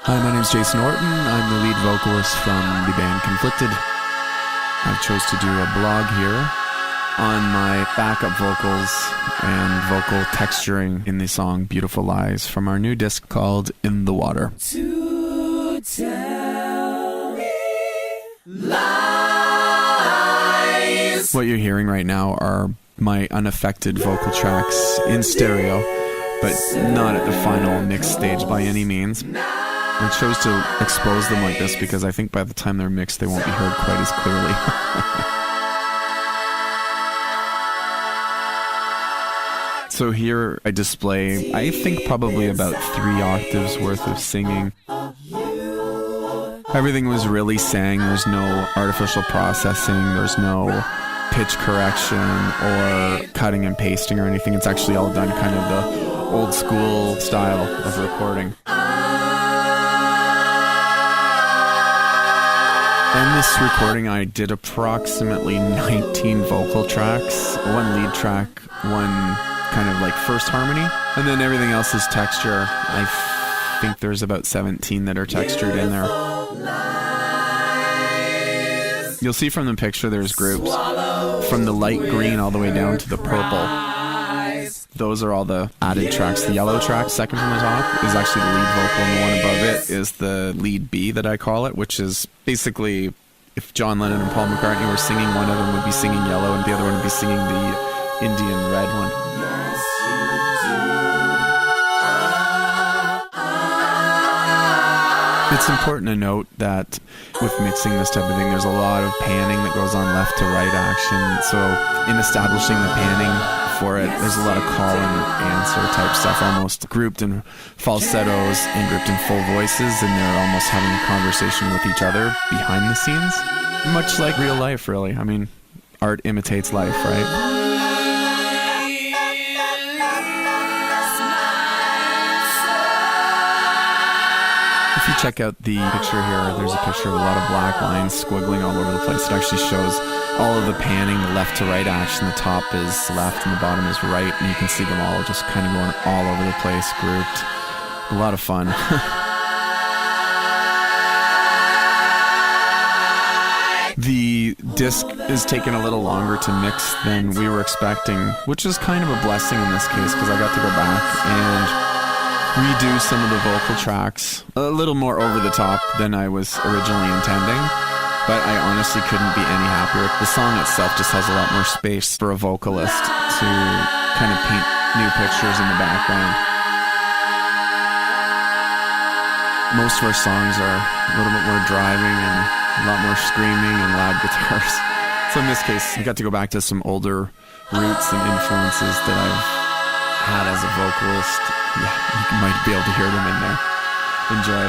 Hi, my name's Jason Orton. I'm the lead vocalist from the band Conflicted. I chose to do a blog here on my backup vocals and vocal texturing in the song Beautiful Lies from our new disc called In the Water. To tell me lies. What you're hearing right now are my unaffected vocal tracks in stereo, but not at the final mix stage by any means. I chose to expose them like this because I think by the time they're mixed, they won't be heard quite as clearly. So here I display, I think probably about 3 octaves worth of singing. Everything was really sang. There's no artificial processing. There's no pitch correction or cutting and pasting or anything. It's actually all done kind of the old school style of recording. In this recording, I did approximately 19 vocal tracks, 1 lead track, 1 kind of like first harmony, and then everything else is texture. I think there's about 17 that are textured in there. You'll see from the picture there's groups. From the light green all the way down to the purple. Those are all the added tracks. The yellow track, second from the top, is actually the lead vocal, and the one above it is the lead B that I call it, which is basically if John Lennon and Paul McCartney were singing, one of them would be singing yellow and the other one would be singing the Indian red one. It's important to note that with mixing this type of thing, there's a lot of panning that goes on left to right action. So in establishing the panning for it, there's a lot of call and answer type stuff, almost grouped in falsettos and grouped in full voices, and they're almost having a conversation with each other behind the scenes. Much like real life, really. I mean, art imitates life, right? If you check out the picture here, there's a picture of a lot of black lines squiggling all over the place. It actually shows all of the panning, the left to right action. The top is left and the bottom is right, and you can see them all just kind of going all over the place, grouped. A lot of fun. The disc is taking a little longer to mix than we were expecting, which is kind of a blessing in this case because I got to go back and redo some of the vocal tracks a little more over the top than I was originally intending, but I honestly couldn't be any happier. The song itself just has a lot more space for a vocalist to kind of paint new pictures in the background. Most of our songs are a little bit more driving and a lot more screaming and loud guitars. So in this case, I got to go back to some older roots and influences that I've had as a vocalist. Yeah, you might be able to hear them in there. Enjoy.